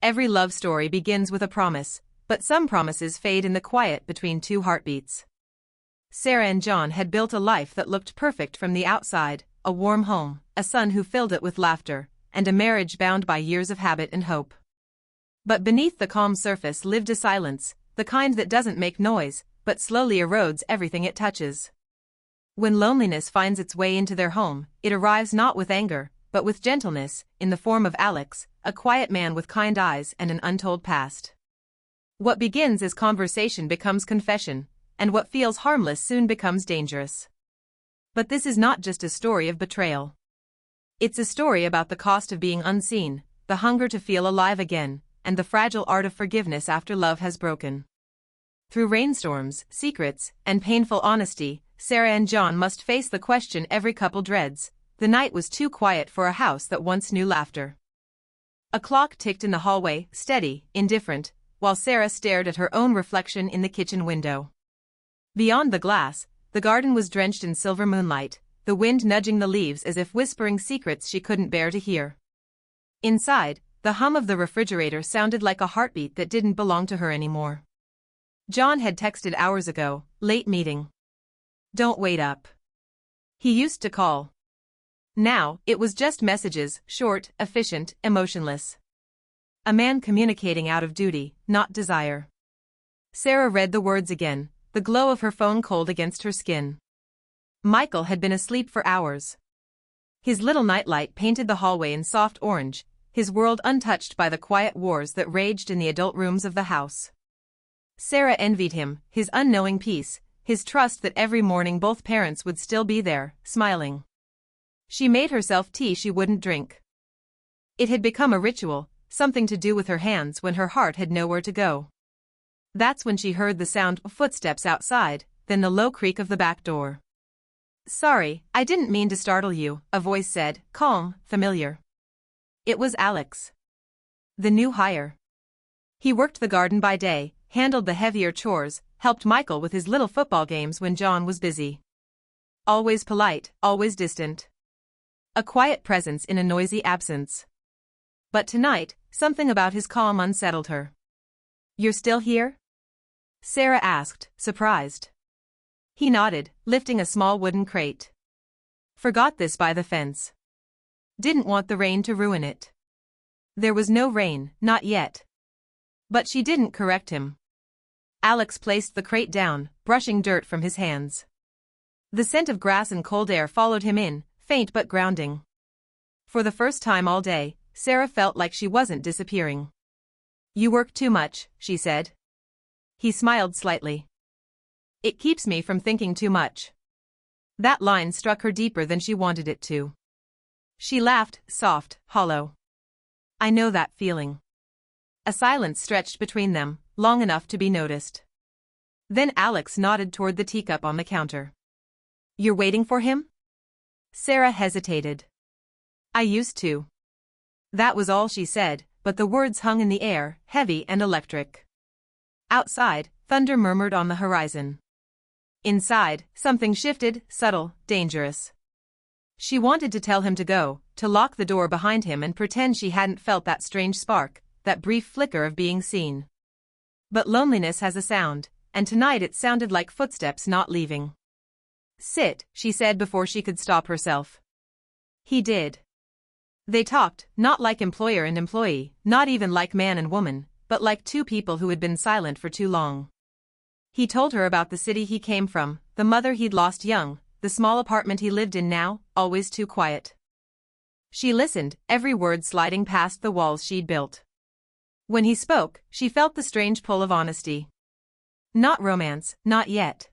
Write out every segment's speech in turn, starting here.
Every love story begins with a promise, but some promises fade in the quiet between two heartbeats. Sarah and John had built a life that looked perfect from the outside, a warm home, a son who filled it with laughter, and a marriage bound by years of habit and hope. But beneath the calm surface lived a silence, the kind that doesn't make noise, but slowly erodes everything it touches. When loneliness finds its way into their home, it arrives not with anger, but with gentleness, in the form of Alex, a quiet man with kind eyes and an untold past. What begins as conversation becomes confession, and what feels harmless soon becomes dangerous. But this is not just a story of betrayal. It's a story about the cost of being unseen, the hunger to feel alive again, and the fragile art of forgiveness after love has broken. Through rainstorms, secrets, and painful honesty, Sarah and John must face the question every couple dreads. The night was too quiet for a house that once knew laughter. A clock ticked in the hallway, steady, indifferent, while Sarah stared at her own reflection in the kitchen window. Beyond the glass, the garden was drenched in silver moonlight, the wind nudging the leaves as if whispering secrets she couldn't bear to hear. Inside, the hum of the refrigerator sounded like a heartbeat that didn't belong to her anymore. John had texted hours ago, late meeting. Don't wait up. He used to call. Now, it was just messages, short, efficient, emotionless. A man communicating out of duty, not desire. Sarah read the words again, the glow of her phone cold against her skin. Michael had been asleep for hours. His little nightlight painted the hallway in soft orange, his world untouched by the quiet wars that raged in the adult rooms of the house. Sarah envied him, his unknowing peace, his trust that every morning both parents would still be there, smiling. She made herself tea she wouldn't drink. It had become a ritual, something to do with her hands when her heart had nowhere to go. That's when she heard the sound of footsteps outside, then the low creak of the back door. "Sorry, I didn't mean to startle you," a voice said, calm, familiar. It was Alex. The new hire. He worked the garden by day, handled the heavier chores, helped Michael with his little football games when John was busy. Always polite, always distant. A quiet presence in a noisy absence. But tonight, something about his calm unsettled her. "You're still here?" Sarah asked, surprised. He nodded, lifting a small wooden crate. "Forgot this by the fence. Didn't want the rain to ruin it." There was no rain, not yet. But she didn't correct him. Alex placed the crate down, brushing dirt from his hands. The scent of grass and cold air followed him in, faint but grounding. For the first time all day, Sarah felt like she wasn't disappearing. "You work too much," she said. He smiled slightly. "It keeps me from thinking too much." That line struck her deeper than she wanted it to. She laughed, soft, hollow. "I know that feeling." A silence stretched between them, long enough to be noticed. Then Alex nodded toward the teacup on the counter. "You're waiting for him?" Sarah hesitated. "I used to." That was all she said, but the words hung in the air, heavy and electric. Outside, thunder murmured on the horizon. Inside, something shifted, subtle, dangerous. She wanted to tell him to go, to lock the door behind him and pretend she hadn't felt that strange spark, that brief flicker of being seen. But loneliness has a sound, and tonight it sounded like footsteps not leaving. "Sit," she said before she could stop herself. He did. They talked, not like employer and employee, not even like man and woman, but like two people who had been silent for too long. He told her about the city he came from, the mother he'd lost young, the small apartment he lived in now, always too quiet. She listened, every word sliding past the walls she'd built. When he spoke, she felt the strange pull of honesty. Not romance, not yet.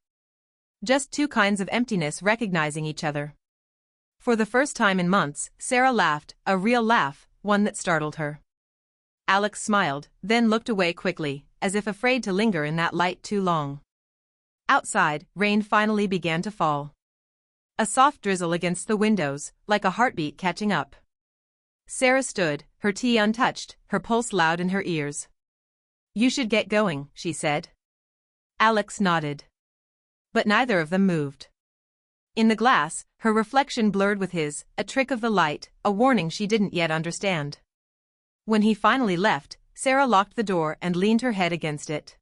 Just two kinds of emptiness recognizing each other. For the first time in months, Sarah laughed, a real laugh, one that startled her. Alex smiled, then looked away quickly, as if afraid to linger in that light too long. Outside, rain finally began to fall. A soft drizzle against the windows, like a heartbeat catching up. Sarah stood, her tea untouched, her pulse loud in her ears. "You should get going," she said. Alex nodded. But neither of them moved. In the glass, her reflection blurred with his, a trick of the light, a warning she didn't yet understand. When he finally left, Sarah locked the door and leaned her head against it.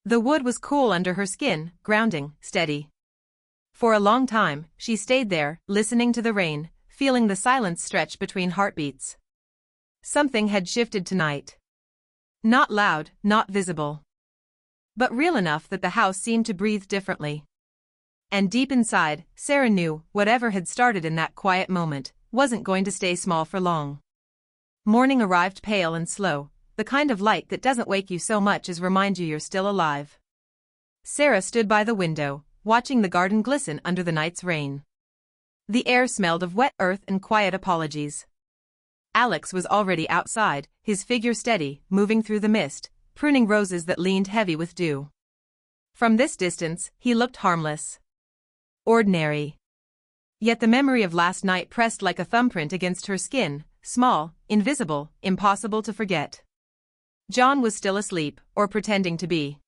The wood was cool under her skin, grounding, steady. For a long time, she stayed there, listening to the rain, feeling the silence stretch between heartbeats. Something had shifted tonight. Not loud, not visible, but real enough that the house seemed to breathe differently. And deep inside, Sarah knew, whatever had started in that quiet moment, wasn't going to stay small for long. Morning arrived pale and slow, the kind of light that doesn't wake you so much as remind you you're still alive. Sarah stood by the window, watching the garden glisten under the night's rain. The air smelled of wet earth and quiet apologies. Alex was already outside, his figure steady, moving through the mist, pruning roses that leaned heavy with dew. From this distance, he looked harmless. Ordinary. Yet the memory of last night pressed like a thumbprint against her skin, small, invisible, impossible to forget. John was still asleep, or pretending to be.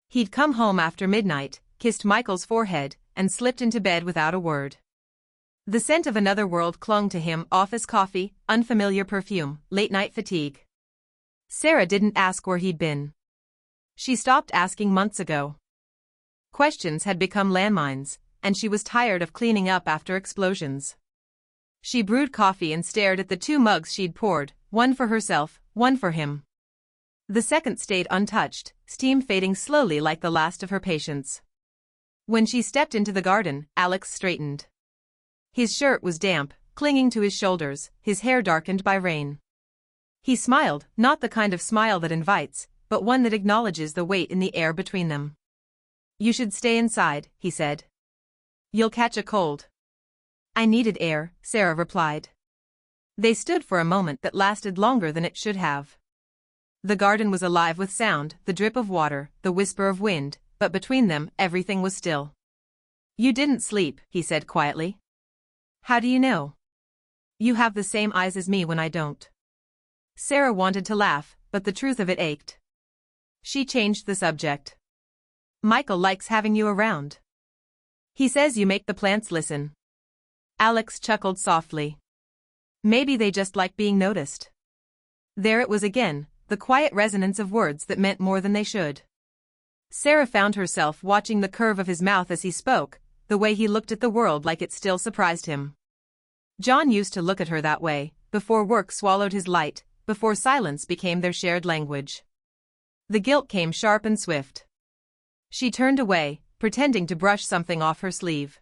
He'd come home after midnight, kissed Michael's forehead, and slipped into bed without a word. The scent of another world clung to him, office coffee, unfamiliar perfume, late-night fatigue. Sarah didn't ask where he'd been. She stopped asking months ago. Questions had become landmines, and she was tired of cleaning up after explosions. She brewed coffee and stared at the 2 mugs she'd poured, one for herself, one for him. The second stayed untouched, steam fading slowly like the last of her patience. When she stepped into the garden, Alex straightened. His shirt was damp, clinging to his shoulders, his hair darkened by rain. He smiled, not the kind of smile that invites, but one that acknowledges the weight in the air between them. "You should stay inside," he said. "You'll catch a cold." "I needed air," Sarah replied. They stood for a moment that lasted longer than it should have. The garden was alive with sound, the drip of water, the whisper of wind, but between them, everything was still. "You didn't sleep," he said quietly. "How do you know?" "You have the same eyes as me when I don't." Sarah wanted to laugh, but the truth of it ached. She changed the subject. "Michael likes having you around. He says you make the plants listen." Alex chuckled softly. Maybe they just like being noticed. There it was again, the quiet resonance of words that meant more than they should. Sarah found herself watching the curve of his mouth as he spoke, the way he looked at the world like it still surprised him. John used to look at her that way, before work swallowed his light, before silence became their shared language. The guilt came sharp and swift. She turned away, pretending to brush something off her sleeve.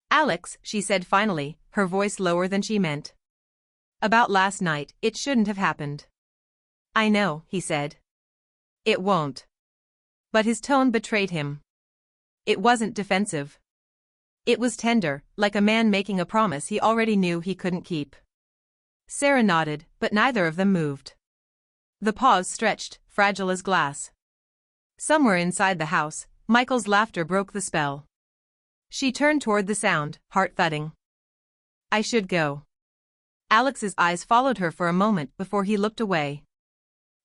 "Alex," she said finally, her voice lower than she meant. "About last night, it shouldn't have happened." "I know," he said. "It won't." But his tone betrayed him. It wasn't defensive. It was tender, like a man making a promise he already knew he couldn't keep. Sarah nodded, but neither of them moved. The pause stretched, fragile as glass. Somewhere inside the house, Michael's laughter broke the spell. She turned toward the sound, heart thudding. "I should go." Alex's eyes followed her for a moment before he looked away.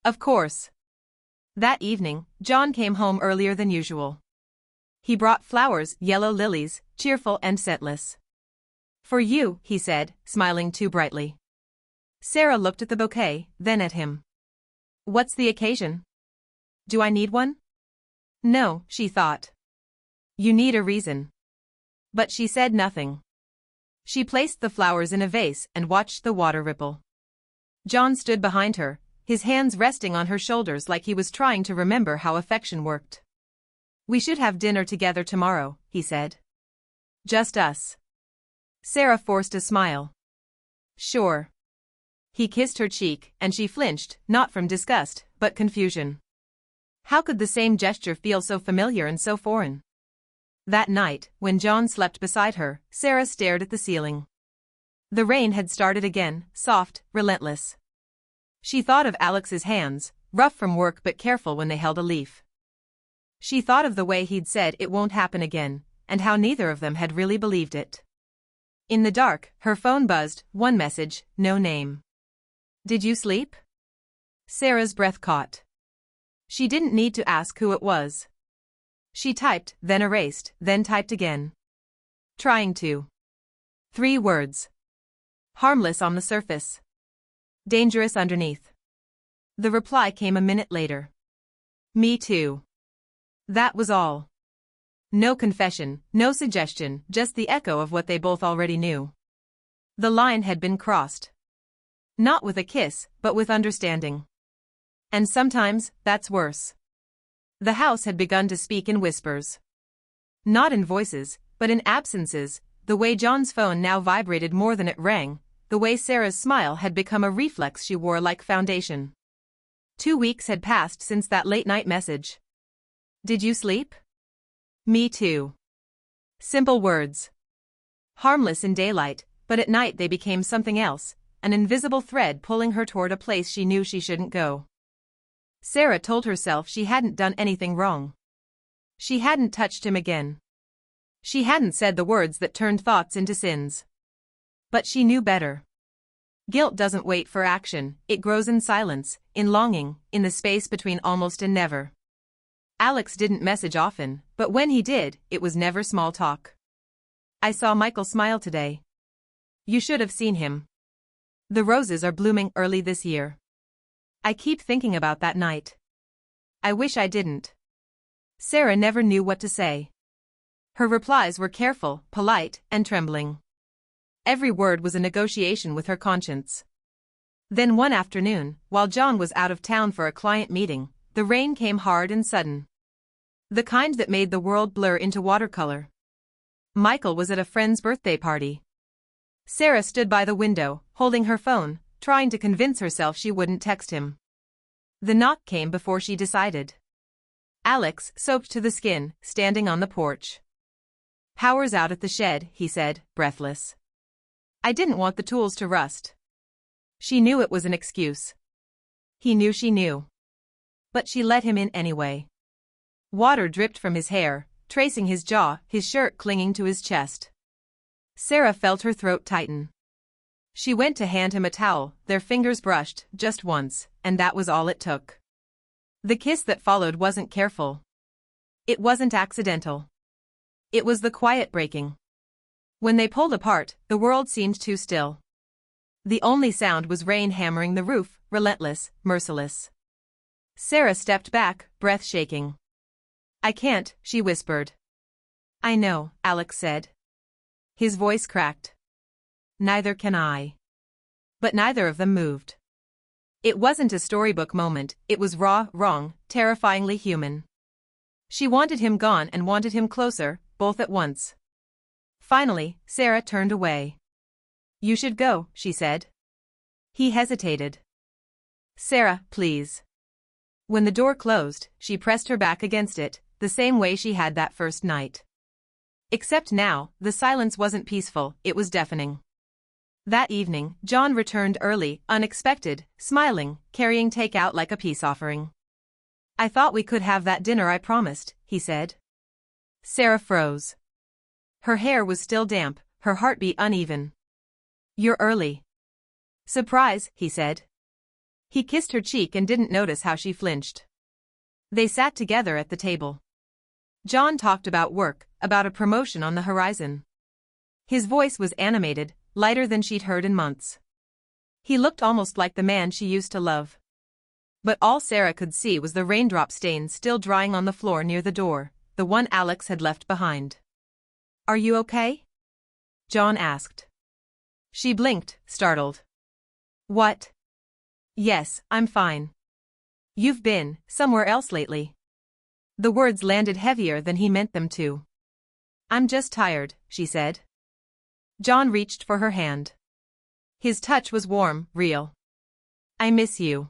"Of course." That evening, John came home earlier than usual. He brought flowers, yellow lilies, cheerful and scentless. "For you," he said, smiling too brightly. Sarah looked at the bouquet, then at him. "What's the occasion? Do I need one?" No, she thought. You need a reason. But she said nothing. She placed the flowers in a vase and watched the water ripple. John stood behind her, his hands resting on her shoulders like he was trying to remember how affection worked. "We should have dinner together tomorrow," he said. "Just us." Sarah forced a smile. "Sure." He kissed her cheek, and she flinched, not from disgust, but confusion. How could the same gesture feel so familiar and so foreign? That night, when John slept beside her, Sarah stared at the ceiling. The rain had started again, soft, relentless. She thought of Alex's hands, rough from work but careful when they held a leaf. She thought of the way he'd said it won't happen again, and how neither of them had really believed it. In the dark, her phone buzzed, one message, no name. "Did you sleep?" Sarah's breath caught. She didn't need to ask who it was. She typed, then erased, then typed again. Trying to. 3 words. Harmless on the surface. Dangerous underneath. The reply came a minute later. Me too. That was all. No confession, no suggestion, just the echo of what they both already knew. The line had been crossed. Not with a kiss, but with understanding. And sometimes, that's worse. The house had begun to speak in whispers. Not in voices, but in absences, the way John's phone now vibrated more than it rang, the way Sarah's smile had become a reflex she wore like foundation. 2 weeks had passed since that late-night message. Did you sleep? Me too. Simple words. Harmless in daylight, but at night they became something else, an invisible thread pulling her toward a place she knew she shouldn't go. Sarah told herself she hadn't done anything wrong. She hadn't touched him again. She hadn't said the words that turned thoughts into sins. But she knew better. Guilt doesn't wait for action, it grows in silence, in longing, in the space between almost and never. Alex didn't message often, but when he did, it was never small talk. I saw Michael smile today. You should have seen him. The roses are blooming early this year. I keep thinking about that night. I wish I didn't. Sarah never knew what to say. Her replies were careful, polite, and trembling. Every word was a negotiation with her conscience. Then one afternoon, while John was out of town for a client meeting, the rain came hard and sudden. The kind that made the world blur into watercolor. Michael was at a friend's birthday party. Sarah stood by the window, holding her phone, trying to convince herself she wouldn't text him. The knock came before she decided. Alex, soaked to the skin, standing on the porch. Power's out at the shed, he said, breathless. I didn't want the tools to rust. She knew it was an excuse. He knew she knew. But she let him in anyway. Water dripped from his hair, tracing his jaw, his shirt clinging to his chest. Sarah felt her throat tighten. She went to hand him a towel, their fingers brushed, just once, and that was all it took. The kiss that followed wasn't careful. It wasn't accidental. It was the quiet breaking. When they pulled apart, the world seemed too still. The only sound was rain hammering the roof, relentless, merciless. Sarah stepped back, breath shaking. I can't, she whispered. I know, Alex said. His voice cracked. Neither can I. But neither of them moved. It wasn't a storybook moment, it was raw, wrong, terrifyingly human. She wanted him gone and wanted him closer, both at once. Finally, Sarah turned away. You should go, she said. He hesitated. Sarah, please. When the door closed, she pressed her back against it, the same way she had that first night. Except now, the silence wasn't peaceful, it was deafening. That evening, John returned early, unexpected, smiling, carrying takeout like a peace offering. I thought we could have that dinner I promised, he said. Sarah froze. Her hair was still damp, her heartbeat uneven. You're early. Surprise, he said. He kissed her cheek and didn't notice how she flinched. They sat together at the table. John talked about work, about a promotion on the horizon. His voice was animated, lighter than she'd heard in months. He looked almost like the man she used to love. But all Sarah could see was the raindrop stains still drying on the floor near the door, the one Alex had left behind. Are you okay? John asked. She blinked, startled. What? Yes, I'm fine. You've been somewhere else lately. The words landed heavier than he meant them to. I'm just tired, she said. John reached for her hand. His touch was warm, real. I miss you.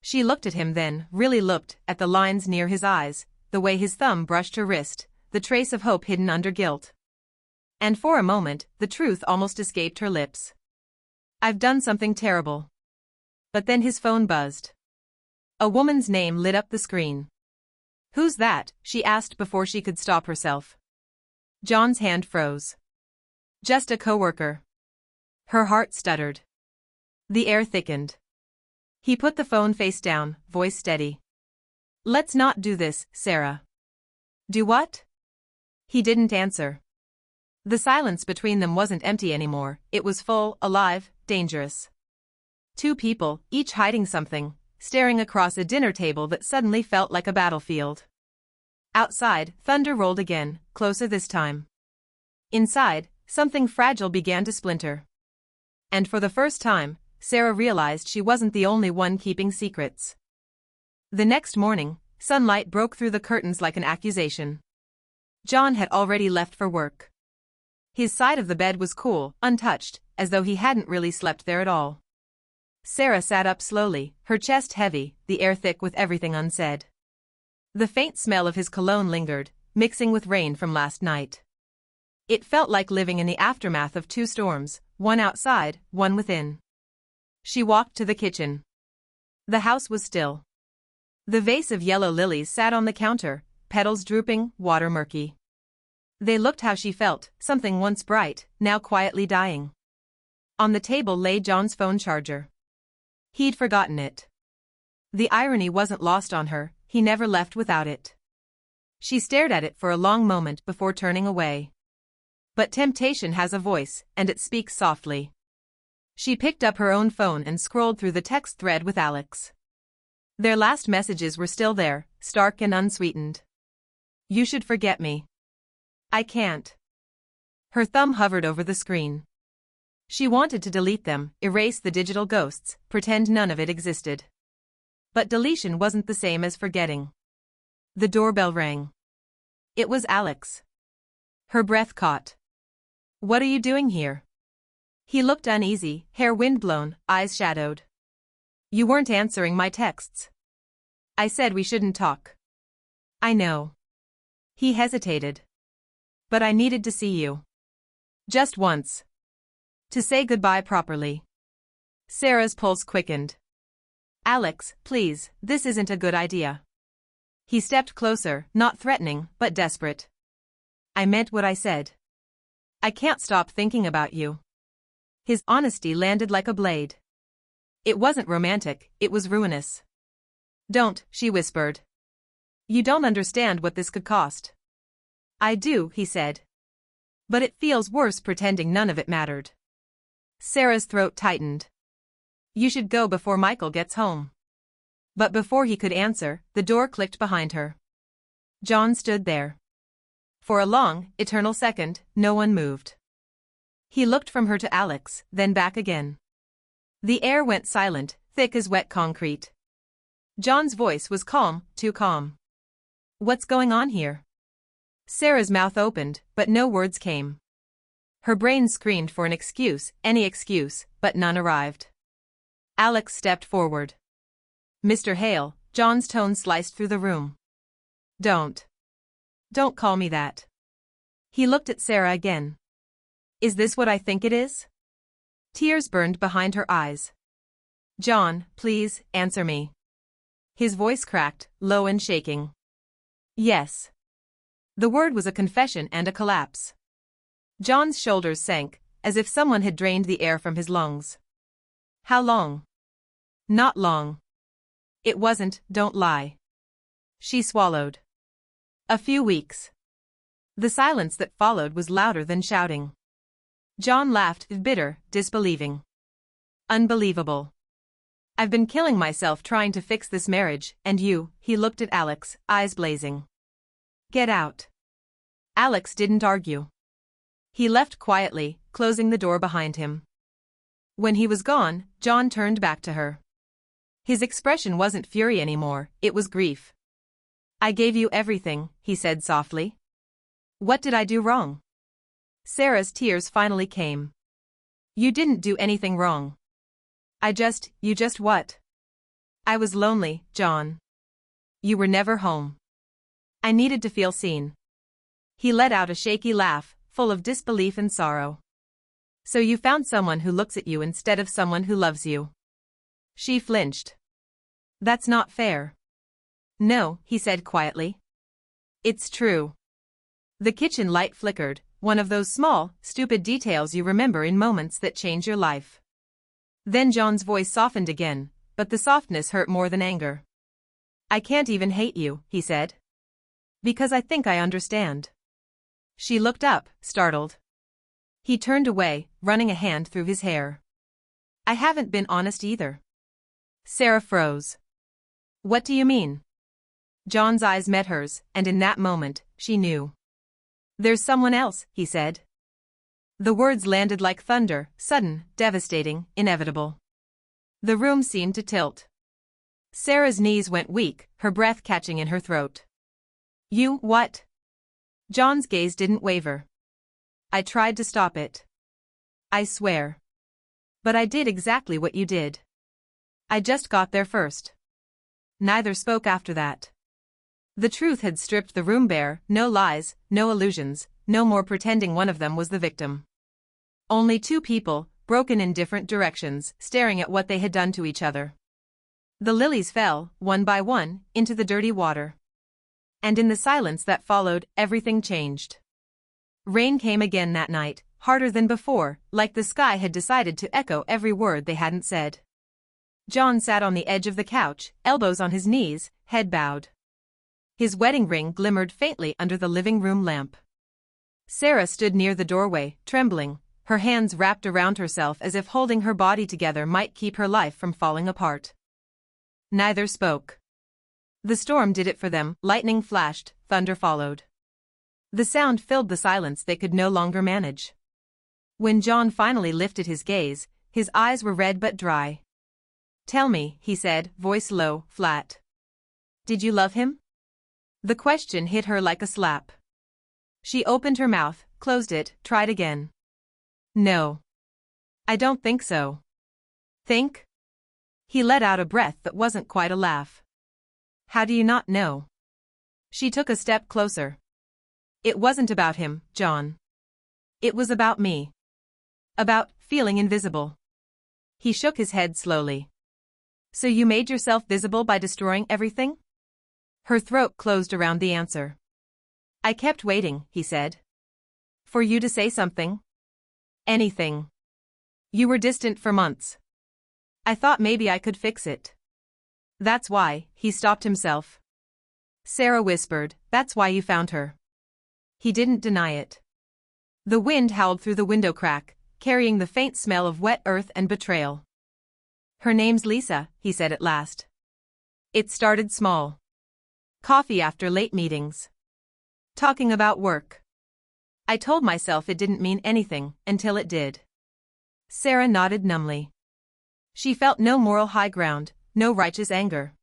She looked at him then, really looked, at the lines near his eyes, the way his thumb brushed her wrist, the trace of hope hidden under guilt. And for a moment, the truth almost escaped her lips. I've done something terrible. But then his phone buzzed. A woman's name lit up the screen. Who's that? She asked before she could stop herself. John's hand froze. Just a coworker. Her heart stuttered. The air thickened. He put the phone face down, voice steady. Let's not do this, Sarah. Do what? He didn't answer. The silence between them wasn't empty anymore, it was full, alive, dangerous. Two people, each hiding something, staring across a dinner table that suddenly felt like a battlefield. Outside, thunder rolled again, closer this time. Inside, something fragile began to splinter. And for the first time, Sarah realized she wasn't the only one keeping secrets. The next morning, sunlight broke through the curtains like an accusation. John had already left for work. His side of the bed was cool, untouched, as though he hadn't really slept there at all. Sarah sat up slowly, her chest heavy, the air thick with everything unsaid. The faint smell of his cologne lingered, mixing with rain from last night. It felt like living in the aftermath of two storms, one outside, one within. She walked to the kitchen. The house was still. The vase of yellow lilies sat on the counter, petals drooping, water murky. They looked how she felt, something once bright, now quietly dying. On the table lay John's phone charger. He'd forgotten it. The irony wasn't lost on her, he never left without it. She stared at it for a long moment before turning away. But temptation has a voice, and it speaks softly. She picked up her own phone and scrolled through the text thread with Alex. Their last messages were still there, stark and unsweetened. You should forget me. I can't. Her thumb hovered over the screen. She wanted to delete them, erase the digital ghosts, pretend none of it existed. But deletion wasn't the same as forgetting. The doorbell rang. It was Alex. Her breath caught. What are you doing here? He looked uneasy, hair windblown, eyes shadowed. You weren't answering my texts. I said we shouldn't talk. I know. He hesitated. But I needed to see you. Just once. To say goodbye properly. Sarah's pulse quickened. Alex, please, this isn't a good idea. He stepped closer, not threatening, but desperate. I meant what I said. I can't stop thinking about you. His honesty landed like a blade. It wasn't romantic, it was ruinous. Don't, she whispered. You don't understand what this could cost. I do, he said. But it feels worse pretending none of it mattered. Sarah's throat tightened. You should go before Michael gets home. But before he could answer, the door clicked behind her. John stood there. For a long, eternal second, no one moved. He looked from her to Alex, then back again. The air went silent, thick as wet concrete. John's voice was calm, too calm. What's going on here? Sarah's mouth opened, but no words came. Her brain screamed for an excuse, any excuse, but none arrived. Alex stepped forward. Mr. Hale, John's tone sliced through the room. Don't call me that. He looked at Sarah again. Is this what I think it is? Tears burned behind her eyes. John, please, answer me. His voice cracked, low and shaking. Yes. The word was a confession and a collapse. John's shoulders sank, as if someone had drained the air from his lungs. How long? Not long. It wasn't, don't lie. She swallowed. A few weeks. The silence that followed was louder than shouting. John laughed, bitter, disbelieving. Unbelievable. I've been killing myself trying to fix this marriage, and you, he looked at Alex, eyes blazing. Get out. Alex didn't argue. He left quietly, closing the door behind him. When he was gone, John turned back to her. His expression wasn't fury anymore, it was grief. I gave you everything, he said softly. What did I do wrong? Sarah's tears finally came. You didn't do anything wrong. You just what? I was lonely, John. You were never home. I needed to feel seen. He let out a shaky laugh, full of disbelief and sorrow. So you found someone who looks at you instead of someone who loves you. She flinched. That's not fair. No, he said quietly. It's true. The kitchen light flickered, one of those small, stupid details you remember in moments that change your life. Then John's voice softened again, but the softness hurt more than anger. I can't even hate you, he said. Because I think I understand. She looked up, startled. He turned away, running a hand through his hair. I haven't been honest either. Sarah froze. What do you mean? John's eyes met hers, and in that moment, she knew. There's someone else, he said. The words landed like thunder, sudden, devastating, inevitable. The room seemed to tilt. Sarah's knees went weak, her breath catching in her throat. You, what? John's gaze didn't waver. I tried to stop it. I swear. But I did exactly what you did. I just got there first. Neither spoke after that. The truth had stripped the room bare, no lies, no illusions, no more pretending one of them was the victim. Only two people, broken in different directions, staring at what they had done to each other. The lilies fell, one by one, into the dirty water. And in the silence that followed, everything changed. Rain came again that night, harder than before, like the sky had decided to echo every word they hadn't said. John sat on the edge of the couch, elbows on his knees, head bowed. His wedding ring glimmered faintly under the living room lamp. Sarah stood near the doorway, trembling, her hands wrapped around herself as if holding her body together might keep her life from falling apart. Neither spoke. The storm did it for them, lightning flashed, thunder followed. The sound filled the silence they could no longer manage. When John finally lifted his gaze, his eyes were red but dry. Tell me, he said, voice low, flat. Did you love him? The question hit her like a slap. She opened her mouth, closed it, tried again. No. I don't think so. Think? He let out a breath that wasn't quite a laugh. How do you not know? She took a step closer. It wasn't about him, John. It was about me. About feeling invisible. He shook his head slowly. So you made yourself visible by destroying everything? Her throat closed around the answer. I kept waiting, he said. For you to say something. Anything. You were distant for months. I thought maybe I could fix it. That's why, he stopped himself. Sarah whispered, that's why you found her. He didn't deny it. The wind howled through the window crack, carrying the faint smell of wet earth and betrayal. Her name's Lisa, he said at last. It started small. Coffee after late meetings. Talking about work. I told myself it didn't mean anything, until it did. Sarah nodded numbly. She felt no moral high ground, no righteous anger.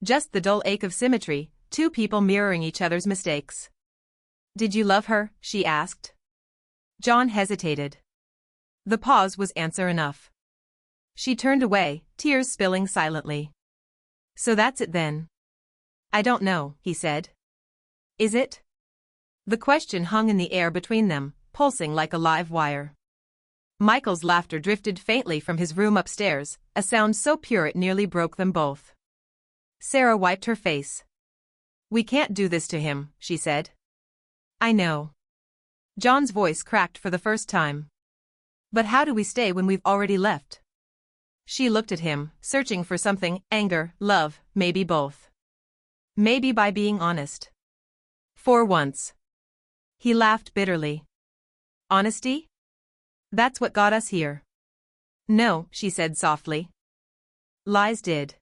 Just the dull ache of symmetry, two people mirroring each other's mistakes. Did you love her? She asked. John hesitated. The pause was answer enough. She turned away, tears spilling silently. So that's it then. I don't know, he said. Is it? The question hung in the air between them, pulsing like a live wire. Michael's laughter drifted faintly from his room upstairs, a sound so pure it nearly broke them both. Sarah wiped her face. We can't do this to him, she said. I know. John's voice cracked for the first time. But how do we stay when we've already left? She looked at him, searching for something, anger, love, maybe both. Maybe by being honest. For once. He laughed bitterly. Honesty? That's what got us here. No, she said softly. Lies did.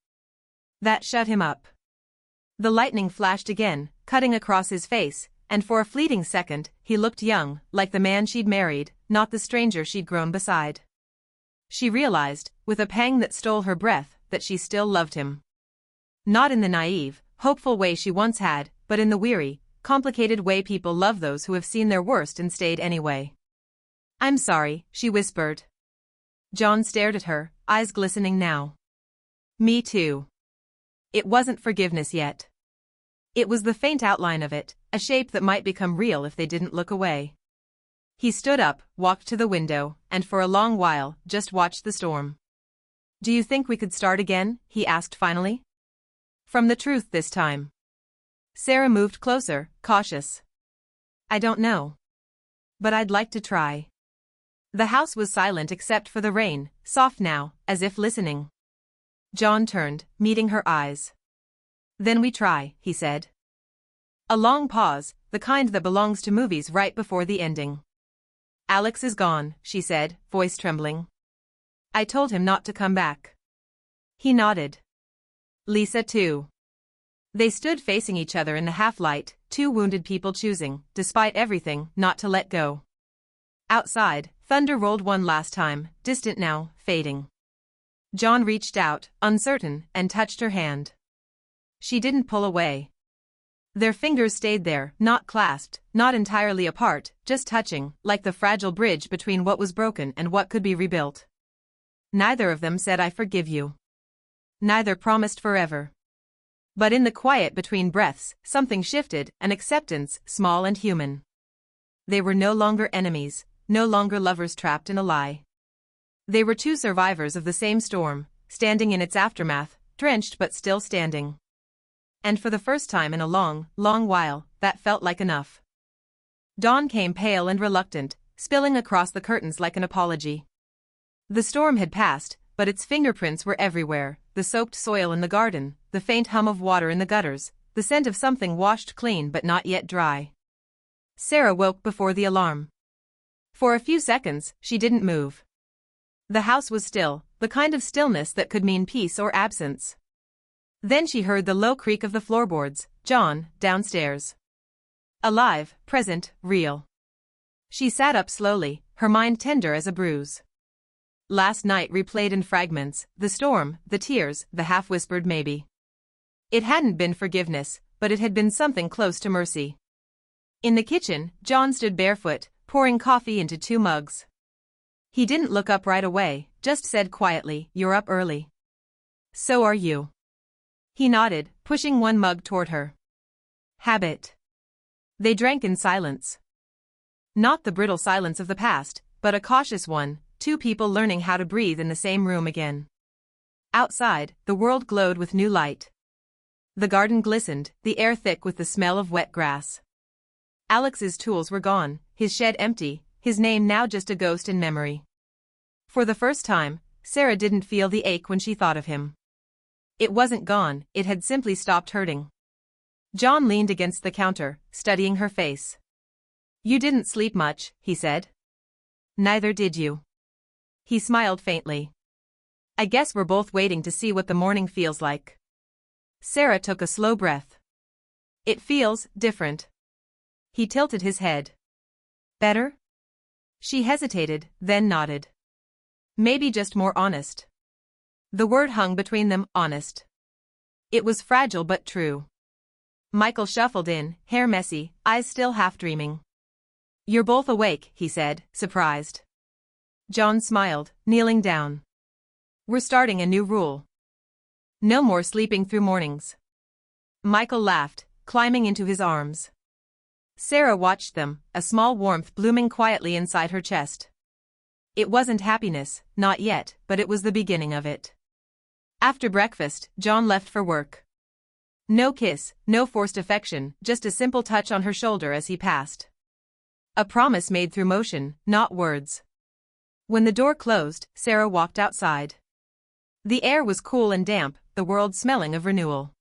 That shut him up. The lightning flashed again, cutting across his face, and for a fleeting second, he looked young, like the man she'd married, not the stranger she'd grown beside. She realized, with a pang that stole her breath, that she still loved him. Not in the naive, hopeful way she once had, but in the weary, complicated way people love those who have seen their worst and stayed anyway. I'm sorry, she whispered. John stared at her, eyes glistening now. Me too. It wasn't forgiveness yet. It was the faint outline of it, a shape that might become real if they didn't look away. He stood up, walked to the window, and for a long while, just watched the storm. Do you think we could start again? He asked finally. From the truth this time. Sarah moved closer, cautious. I don't know. But I'd like to try. The house was silent except for the rain, soft now, as if listening. John turned, meeting her eyes. Then we try, he said. A long pause, the kind that belongs to movies right before the ending. Alex is gone, she said, voice trembling. I told him not to come back. He nodded. Lisa too. They stood facing each other in the half-light, two wounded people choosing, despite everything, not to let go. Outside, thunder rolled one last time, distant now, fading. John reached out, uncertain, and touched her hand. She didn't pull away. Their fingers stayed there, not clasped, not entirely apart, just touching, like the fragile bridge between what was broken and what could be rebuilt. Neither of them said "I forgive you." Neither promised forever. But in the quiet between breaths, something shifted, an acceptance, small and human. They were no longer enemies, no longer lovers trapped in a lie. They were two survivors of the same storm, standing in its aftermath, drenched but still standing. And for the first time in a long, long while, that felt like enough. Dawn came pale and reluctant, spilling across the curtains like an apology. The storm had passed, but its fingerprints were everywhere, the soaked soil in the garden, the faint hum of water in the gutters, the scent of something washed clean but not yet dry. Sarah woke before the alarm. For a few seconds, she didn't move. The house was still, the kind of stillness that could mean peace or absence. Then she heard the low creak of the floorboards, John, downstairs. Alive, present, real. She sat up slowly, her mind tender as a bruise. Last night replayed in fragments, the storm, the tears, the half-whispered maybe. It hadn't been forgiveness, but it had been something close to mercy. In the kitchen, John stood barefoot, pouring coffee into 2 mugs. He didn't look up right away, just said quietly, "You're up early." "So are you." He nodded, pushing 1 mug toward her. Habit. They drank in silence. Not the brittle silence of the past, but a cautious one, 2 people learning how to breathe in the same room again. Outside, the world glowed with new light. The garden glistened, the air thick with the smell of wet grass. Alex's tools were gone, his shed empty, his name now just a ghost in memory. For the first time, Sarah didn't feel the ache when she thought of him. It wasn't gone, it had simply stopped hurting. John leaned against the counter, studying her face. "You didn't sleep much," he said. "Neither did you." He smiled faintly. "I guess we're both waiting to see what the morning feels like." Sarah took a slow breath. "It feels different." He tilted his head. "Better?" She hesitated, then nodded. "Maybe just more honest." The word hung between them, honest. It was fragile but true. Michael shuffled in, hair messy, eyes still half dreaming. "You're both awake," he said, surprised. John smiled, kneeling down. "We're starting a new rule. No more sleeping through mornings." Michael laughed, climbing into his arms. Sarah watched them, a small warmth blooming quietly inside her chest. It wasn't happiness, not yet, but it was the beginning of it. After breakfast, John left for work. No kiss, no forced affection, just a simple touch on her shoulder as he passed. A promise made through motion, not words. When the door closed, Sarah walked outside. The air was cool and damp, the world smelling of renewal.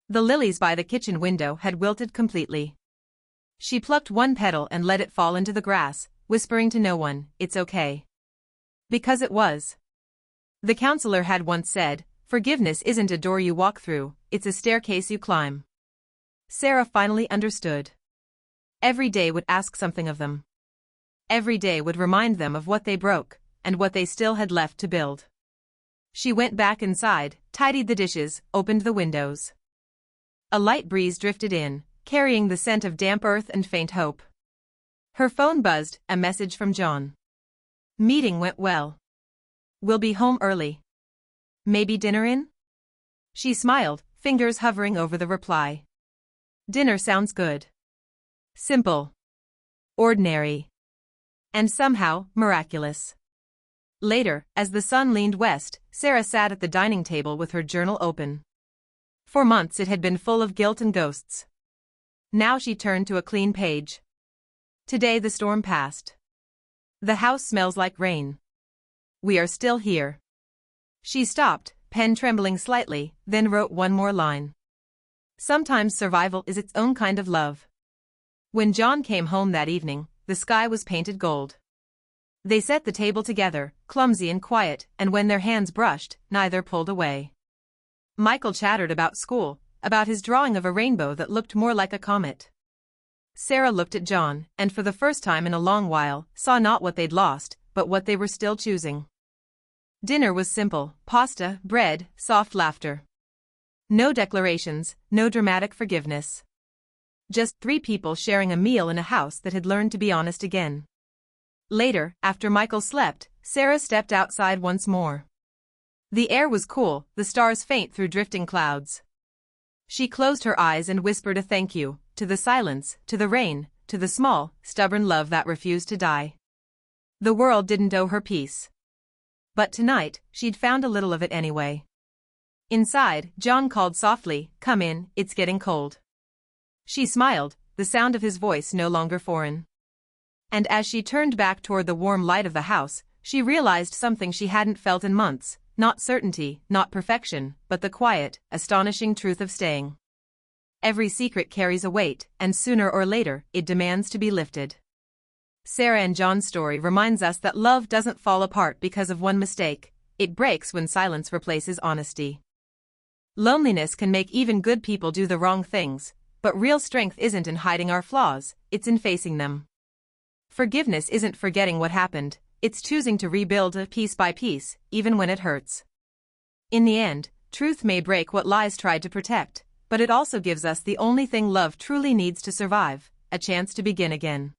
The lilies by the kitchen window had wilted completely. She plucked 1 petal and let it fall into the grass, whispering to no one, "It's okay." Because it was. The counselor had once said, "Forgiveness isn't a door you walk through, it's a staircase you climb." Sarah finally understood. Every day would ask something of them. Every day would remind them of what they broke, and what they still had left to build. She went back inside, tidied the dishes, opened the windows. A light breeze drifted in, carrying the scent of damp earth and faint hope. Her phone buzzed, a message from John. "Meeting went well. We'll be home early. Maybe dinner in?" She smiled, fingers hovering over the reply. "Dinner sounds good. Simple. Ordinary. And somehow, miraculous." Later, as the sun leaned west, Sarah sat at the dining table with her journal open. For months it had been full of guilt and ghosts. Now she turned to a clean page. Today the storm passed. The house smells like rain. We are still here. She stopped, pen trembling slightly, then wrote 1 more line. Sometimes survival is its own kind of love. When John came home that evening, the sky was painted gold. They set the table together, clumsy and quiet, and when their hands brushed, neither pulled away. Michael chattered about school, about his drawing of a rainbow that looked more like a comet. Sarah looked at John, and for the first time in a long while, saw not what they'd lost, but what they were still choosing. Dinner was simple: pasta, bread, soft laughter. No declarations, no dramatic forgiveness. Just 3 people sharing a meal in a house that had learned to be honest again. Later, after Michael slept, Sarah stepped outside once more. The air was cool, the stars faint through drifting clouds. She closed her eyes and whispered a thank you, to the silence, to the rain, to the small, stubborn love that refused to die. The world didn't owe her peace. But tonight, she'd found a little of it anyway. Inside, John called softly, "Come in, it's getting cold." She smiled, the sound of his voice no longer foreign. And as she turned back toward the warm light of the house, she realized something she hadn't felt in months: not certainty, not perfection, but the quiet, astonishing truth of staying. Every secret carries a weight, and sooner or later, it demands to be lifted. Sarah and John's story reminds us that love doesn't fall apart because of one mistake. It breaks when silence replaces honesty. Loneliness can make even good people do the wrong things, but real strength isn't in hiding our flaws, it's in facing them. Forgiveness isn't forgetting what happened, it's choosing to rebuild piece by piece, even when it hurts. In the end, truth may break what lies tried to protect, but it also gives us the only thing love truly needs to survive: a chance to begin again.